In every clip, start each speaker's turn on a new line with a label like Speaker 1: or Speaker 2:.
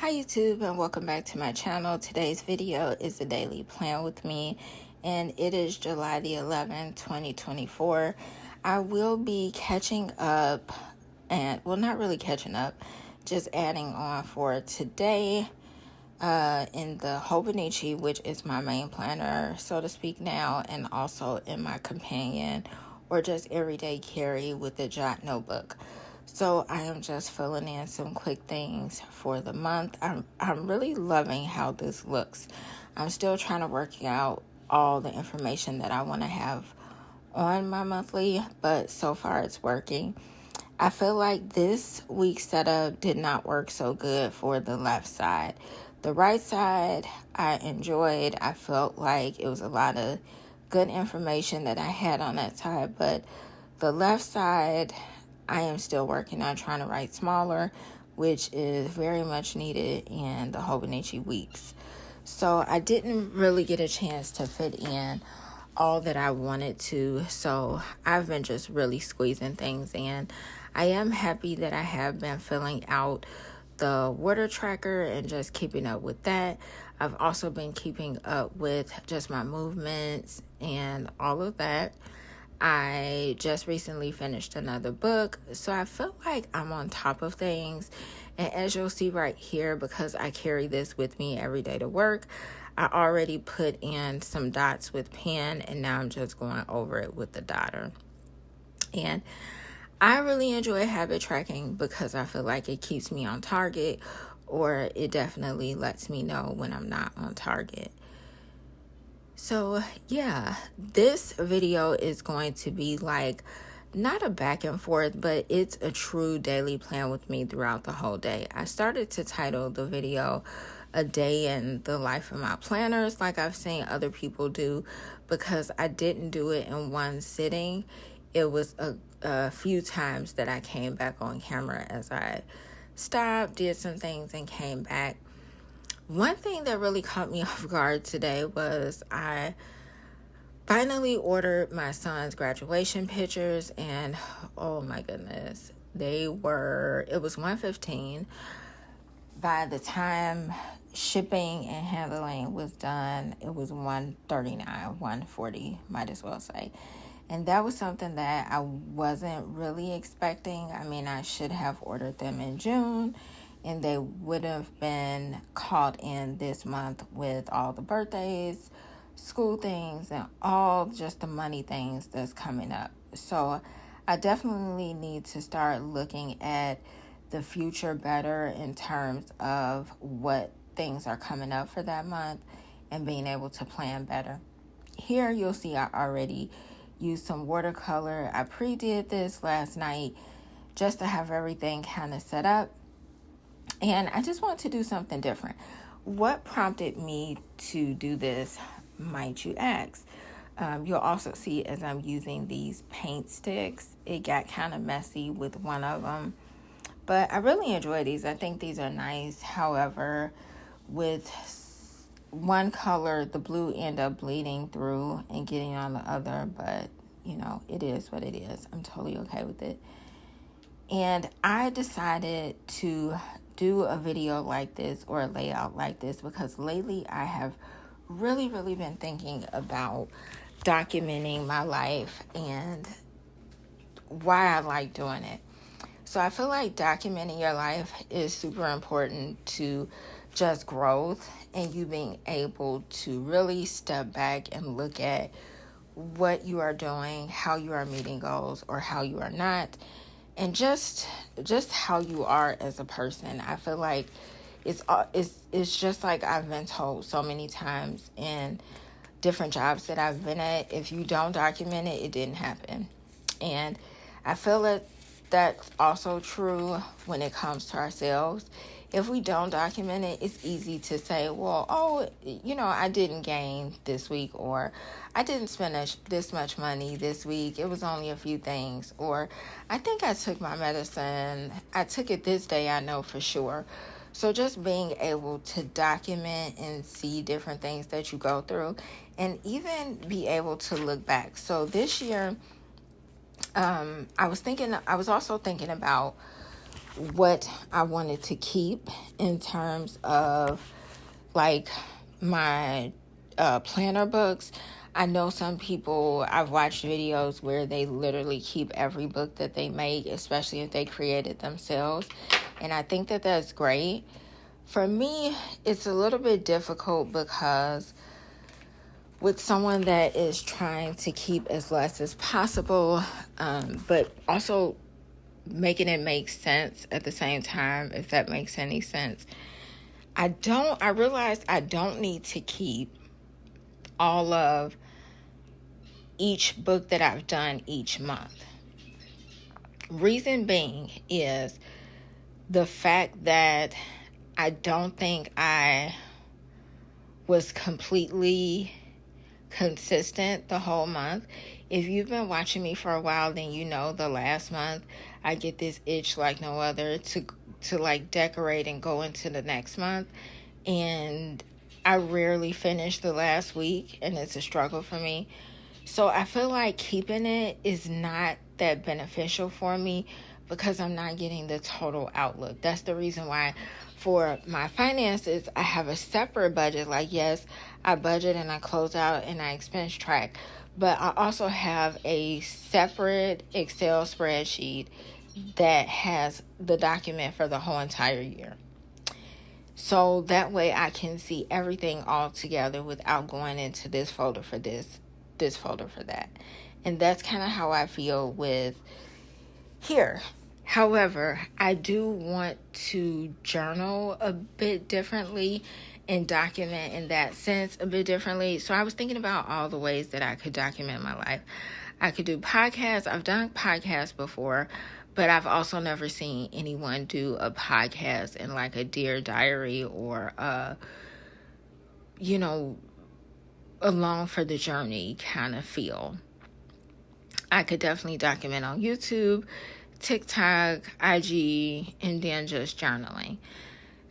Speaker 1: Hi YouTube, and welcome back to my channel. Today's video is a daily plan with me, and it is July the 11th, 2024. I will be catching up, and well, not really catching up, just adding on for today in the Hobonichi, which is my main planner, so to speak now, and also in my companion or just everyday carry with the Jot notebook. So I am just filling in some quick things for the month. I'm really loving how this looks. I'm still trying to work out all the information that I want to have on my monthly, but so far it's working. I feel like this week's setup did not work so good for the left side. The right side I enjoyed. I felt like it was a lot of good information that I had on that side, but the left side I am still working on trying to write smaller, which is very much needed in the Hobonichi weeks. So I didn't really get a chance to fit in all that I wanted to. So I've been just really squeezing things in. I am happy that I have been filling out the water tracker and just keeping up with that. I've also been keeping up with just my movements and all of that. I just recently finished another book, so I feel like I'm on top of things. And as you'll see right here, because I carry this with me every day to work, I already put in some dots with pen, and now I'm just going over it with the dotter. And I really enjoy habit tracking because I feel like it keeps me on target, or it definitely lets me know when I'm not on target. So yeah, this video is going to be like not a back and forth, but it's a true daily plan with me throughout the whole day. I started to title the video A Day in the Life of My Planners, like I've seen other people do, because I didn't do it in one sitting. It was a few times that I came back on camera as I stopped, did some things, and came back. One thing that really caught me off guard today was I finally ordered my son's graduation pictures, and oh my goodness, it was $115. By the time shipping and handling was done, it was $139, $140, might as well say. And that was something that I wasn't really expecting. I mean, I should have ordered them in June, and they would have been caught in this month with all the birthdays, school things, and all just the money things that's coming up. So I definitely need to start looking at the future better in terms of what things are coming up for that month and being able to plan better. Here you'll see I already used some watercolor. I pre-did this last night just to have everything kind of set up. And I just want to do something different. What prompted me to do this, might you ask? You'll also see as I'm using these paint sticks, it got kind of messy with one of them. But I really enjoy these. I think these are nice. However, with one color, the blue ended up bleeding through and getting on the other. But, you know, it is what it is. I'm totally okay with it. And I decided to do a video like this or a layout like this because lately I have really been thinking about documenting my life and why I like doing it. So I feel like documenting your life is super important to just growth and you being able to really step back and look at what you are doing, how you are meeting goals or how you are not, and just how you are as a person. I feel like it's just like I've been told so many times in different jobs that I've been at, if you don't document it, it didn't happen. And I feel that that's also true when it comes to ourselves. If we don't document it, it's easy to say, well, I didn't gain this week, or I didn't spend this much money this week. It was only a few things. Or I think I took my medicine. I took it this day, I know for sure. So just being able to document and see different things that you go through and even be able to look back. So this year, I was also thinking about what I wanted to keep in terms of like my planner books. I know some people, I've watched videos where they literally keep every book that they make, especially if they created themselves. And I think that that's great. For me, it's a little bit difficult because with someone that is trying to keep as less as possible, but also making it make sense at the same time, if that makes any sense. I realized I don't need to keep all of each book that I've done each month. Reason being is the fact that I don't think I was completely consistent the whole month. If you've been watching me for a while, then you know the last month I get this itch like no other to like decorate and go into the next month, and I rarely finish the last week, and it's a struggle for me. So I feel like keeping it is not that beneficial for me because I'm not getting the total outlook. That's the reason why for my finances, I have a separate budget. Like, yes, I budget and I close out and I expense track, but I also have a separate Excel spreadsheet that has the document for the whole entire year. So that way I can see everything all together without going into this folder for this folder for that. And that's kind of how I feel with here. However, I do want to journal a bit differently and document in that sense a bit differently. So I was thinking about all the ways that I could document my life. I could do podcasts. I've done podcasts before, but I've also never seen anyone do a podcast in like a Dear Diary or along for the journey kind of feel. I could definitely document on YouTube, TikTok, IG, and then just journaling.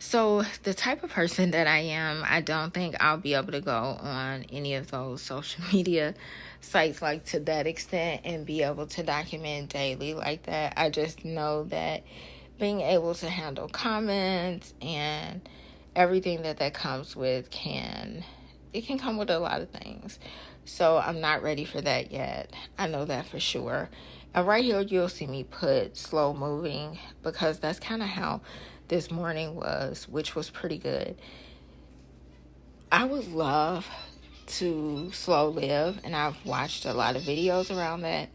Speaker 1: So the type of person that I am, I don't think I'll be able to go on any of those social media sites like to that extent and be able to document daily like that. I just know that being able to handle comments and everything that comes with can come with a lot of things. So I'm not ready for that yet. I know that for sure. And right here, you'll see me put slow moving because that's kind of how this morning was, which was pretty good. I would love to slow live, and I've watched a lot of videos around that.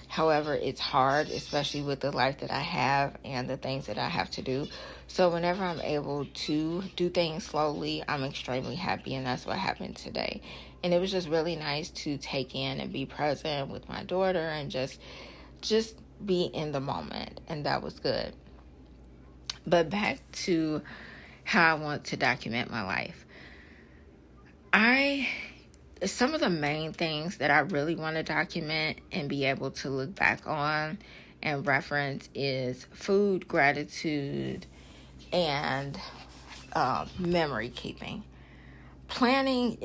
Speaker 1: However, it's hard, especially with the life that I have and the things that I have to do. So whenever I'm able to do things slowly, I'm extremely happy, and that's what happened today. And it was just really nice to take in and be present with my daughter and just be in the moment, and that was good. But back to how I want to document my life. Some of the main things that I really want to document and be able to look back on and reference is food, gratitude, and memory keeping. Planning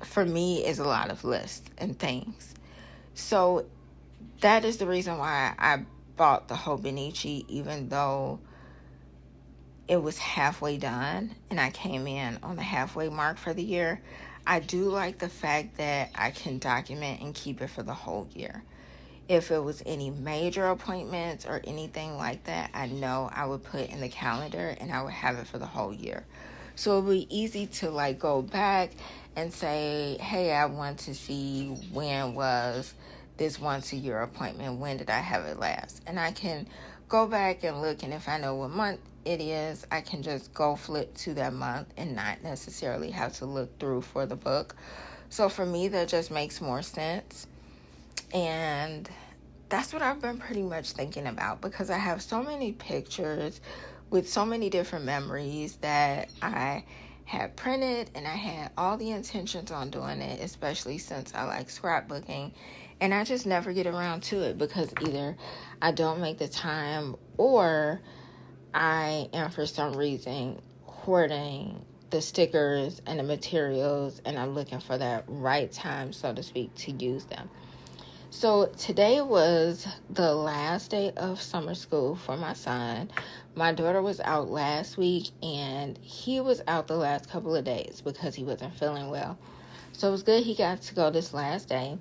Speaker 1: for me, is a lot of lists and things. So that is the reason why I bought the Hobonichi, even though it was halfway done and I came in on the halfway mark for the year. I do like the fact that I can document and keep it for the whole year. If it was any major appointments or anything like that, I know I would put in the calendar and I would have it for the whole year. So it would be easy to like go back and say, hey, I want to see when was this once a year appointment, when did I have it last? And I can go back and look, and if I know what month it is, I can just go flip to that month and not necessarily have to look through for the book. So for me, that just makes more sense. And that's what I've been pretty much thinking about, because I have so many pictures with so many different memories that I had printed, and I had all the intentions on doing it, especially since I like scrapbooking, and I just never get around to it because either I don't make the time or I am for some reason hoarding the stickers and the materials, and I'm looking for that right time, so to speak, to use them. So today was the last day of summer school for my son. My daughter was out last week, and he was out the last couple of days because he wasn't feeling well. So it was good he got to go this last day.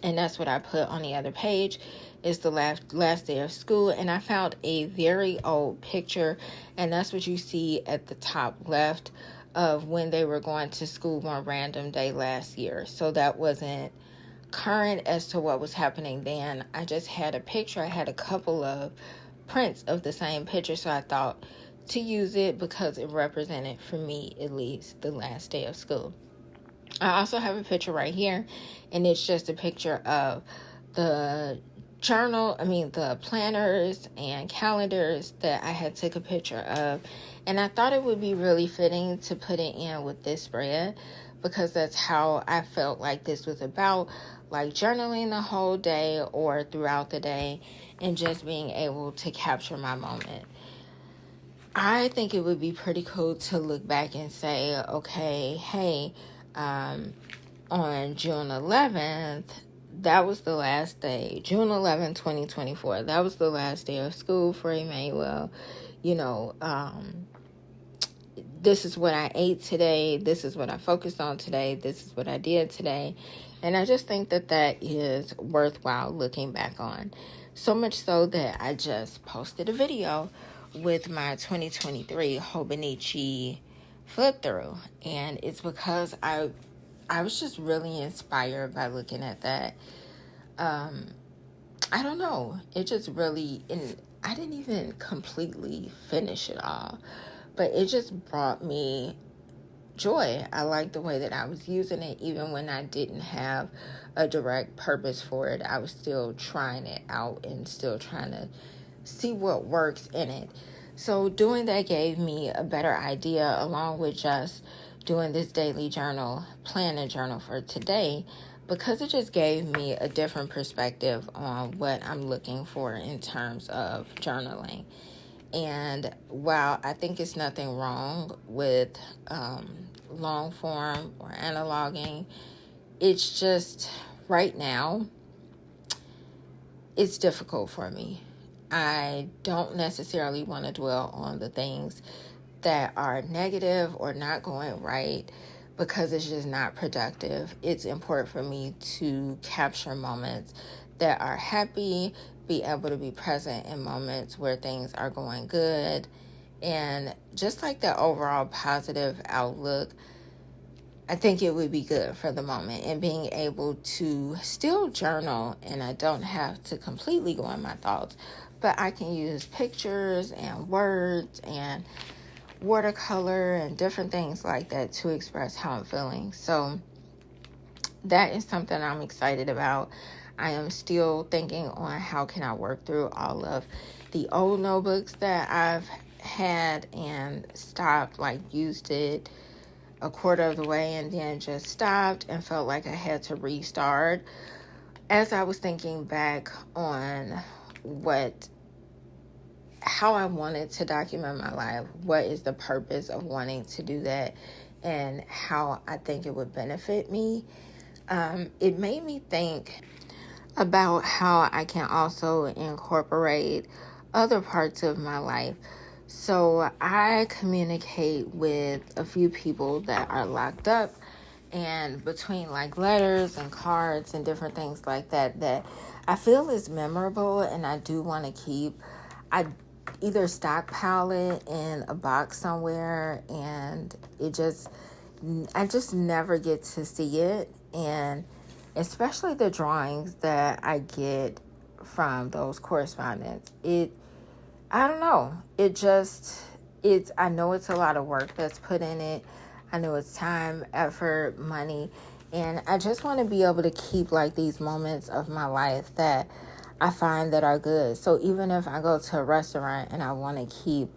Speaker 1: And that's what I put on the other page. It's the last day of school. And I found a very old picture. And that's what you see at the top left of when they were going to school one random day last year. So that wasn't current as to what was happening then. I just had a picture. I had a couple of prints of the same picture. So I thought to use it because it represented, for me at least, the last day of school. I also have a picture right here, and it's just a picture of the the planners and calendars that I had took a picture of, and I thought it would be really fitting to put it in with this spread because that's how I felt like this was about, like journaling the whole day or throughout the day and just being able to capture my moment. I think it would be pretty cool to look back and say, okay, hey, on June 11th, that was the last day. June 11th, 2024, that was the last day of school for Emmanuel. This is what I ate today. This is what I focused on today. This is what I did today. And I just think that that is worthwhile looking back on. So much so that I just posted a video with my 2023 Hobonichi flip through, and it's because I was just really inspired by looking at that. I don't know, it just really, and I didn't even completely finish it all, but it just brought me joy. I liked the way that I was using it, even when I didn't have a direct purpose for it. I was still trying it out and still trying to see what works in it. So doing that gave me a better idea, along with just doing this daily plan and journal for today, because it just gave me a different perspective on what I'm looking for in terms of journaling. And while I think it's nothing wrong with long form or analoging, it's just right now, it's difficult for me. I don't necessarily want to dwell on the things that are negative or not going right because it's just not productive. It's important for me to capture moments that are happy, be able to be present in moments where things are going good, and just like that overall positive outlook. I think it would be good for the moment, and being able to still journal, and I don't have to completely go in my thoughts, but I can use pictures and words and watercolor and different things like that to express how I'm feeling. So that is something I'm excited about. I am still thinking on how can I work through all of the old notebooks that I've had and stopped, like used it a quarter of the way and then just stopped and felt like I had to restart. As I was thinking back on how I wanted to document my life, what is the purpose of wanting to do that, and how I think it would benefit me, it made me think about how I can also incorporate other parts of my life. So I communicate with a few people that are locked up, and between like letters and cards and different things like that I feel is memorable and I do want to keep. I either stockpile it in a box somewhere, and I just never get to see it. And especially the drawings that I get from those correspondence, I don't know. I know it's a lot of work that's put in it. I know it's time, effort, money. And I just want to be able to keep like these moments of my life that I find that are good. So even if I go to a restaurant and I want to keep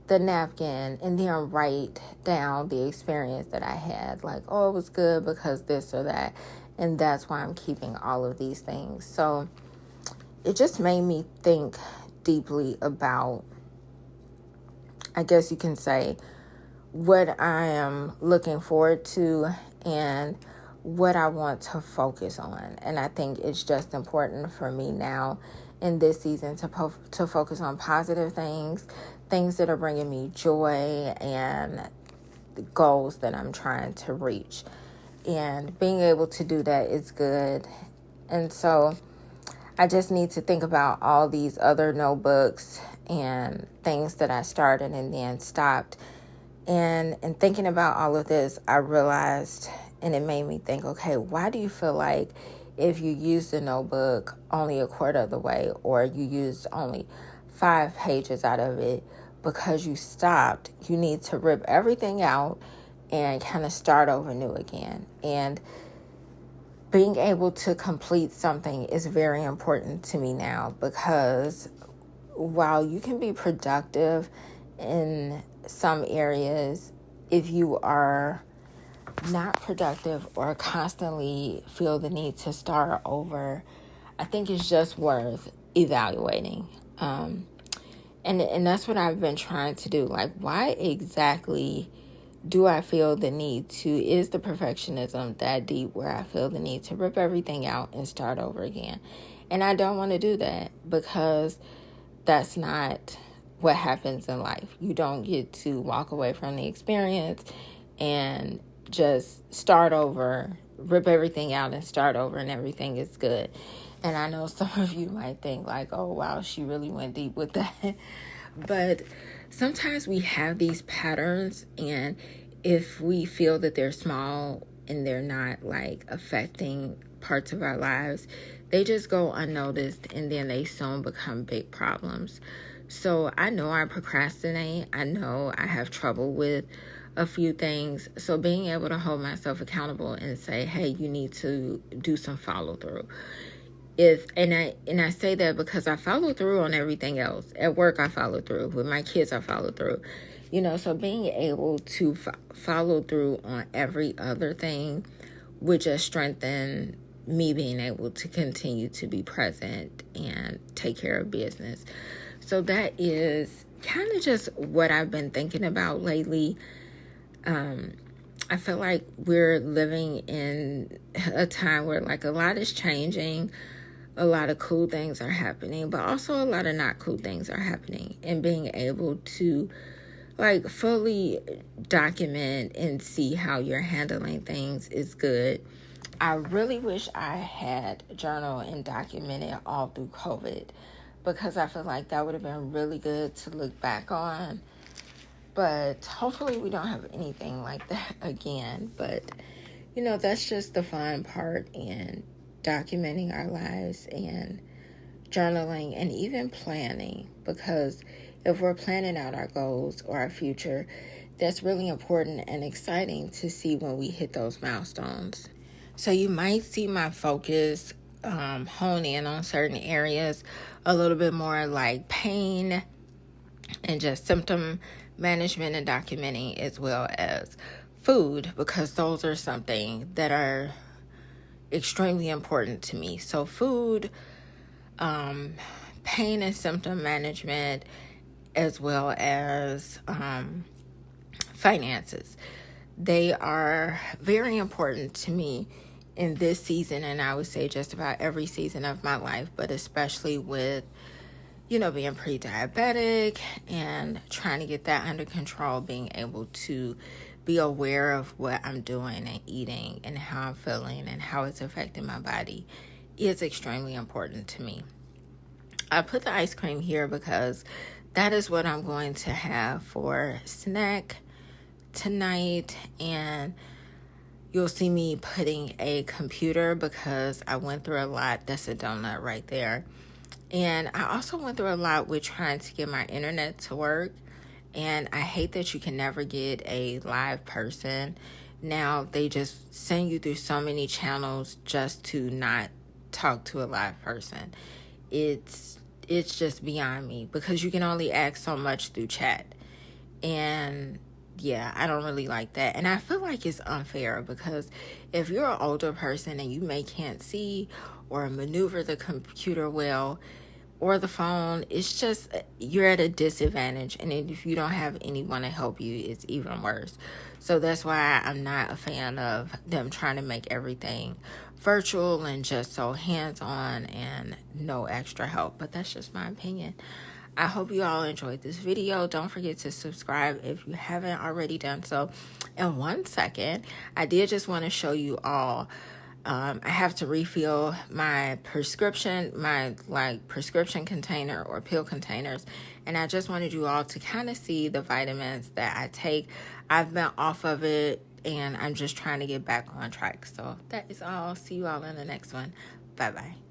Speaker 1: the napkin and then write down the experience that I had, like, oh, it was good because this or that. And that's why I'm keeping all of these things. So it just made me think deeply about, I guess you can say, what I am looking forward to and what I want to focus on. And I think it's just important for me now in this season to focus on positive things things that are bringing me joy and the goals that I'm trying to reach. And being able to do that is good. And so I just need to think about all these other notebooks and things that I started and then stopped. And in thinking about all of this, I realized, and it made me think, okay, why do you feel like if you use the notebook only a quarter of the way, or you used only 5 pages out of it, because you stopped, you need to rip everything out and kind of start over new again? And being able to complete something is very important to me now, because while you can be productive in some areas, if you are not productive or constantly feel the need to start over, I think it's just worth evaluating. And that's what I've been trying to do. Like, why exactly do I feel the need to, is the perfectionism that deep where I feel the need to rip everything out and start over again? And I don't want to do that, because that's not what happens in life. You don't get to walk away from the experience and just start over, rip everything out and start over, and everything is good. And I know some of you might think like, oh, wow, she really went deep with that. But sometimes we have these patterns, and if we feel that they're small and they're not like affecting parts of our lives, they just go unnoticed, and then they soon become big problems. So I know I procrastinate. I know I have trouble with a few things. So being able to hold myself accountable and say, hey, you need to do some follow through. And I say that because I follow through on everything else. At work, I follow through. With my kids, I follow through. So being able to follow through on every other thing would just strengthen me being able to continue to be present and take care of business. So that is kind of just what I've been thinking about lately. I feel like we're living in a time where like a lot is changing. A lot of cool things are happening, but also a lot of not cool things are happening. And being able to like fully document and see how you're handling things is good. I really wish I had journaled and documented all through COVID, because I feel like that would have been really good to look back on. But hopefully we don't have anything like that again. But, that's just the fun part in documenting our lives and journaling and even planning. Because if we're planning out our goals or our future, that's really important and exciting to see when we hit those milestones. So you might see my focus hone in on certain areas a little bit more, like pain and just symptom management and documenting, as well as food, because those are something that are extremely important to me. So food, pain and symptom management, as well as finances. They are very important to me in this season, and I would say just about every season of my life, but especially with, being pre-diabetic and trying to get that under control, being able to be aware of what I'm doing and eating and how I'm feeling and how it's affecting my body is extremely important to me. I put the ice cream here because that is what I'm going to have for snack tonight, and you'll see me putting a computer because I went through a lot. That's a donut right there. And I also went through a lot with trying to get my internet to work. And I hate that you can never get a live person. Now they just send you through so many channels just to not talk to a live person. It's just beyond me, because you can only ask so much through chat. And yeah, I don't really like that. And I feel like it's unfair, because if you're an older person and you can't see or maneuver the computer well or the phone, it's just, you're at a disadvantage. And if you don't have anyone to help you, it's even worse. So that's why I'm not a fan of them trying to make everything virtual and just so hands-on and no extra help. But that's just my opinion. I hope you all enjoyed this video. Don't forget to subscribe if you haven't already done so. In 1 second, I did just want to show you all. I have to refill my prescription, prescription container or pill containers. And I just wanted you all to kind of see the vitamins that I take. I've been off of it and I'm just trying to get back on track. So that is all. See you all in the next one. Bye-bye.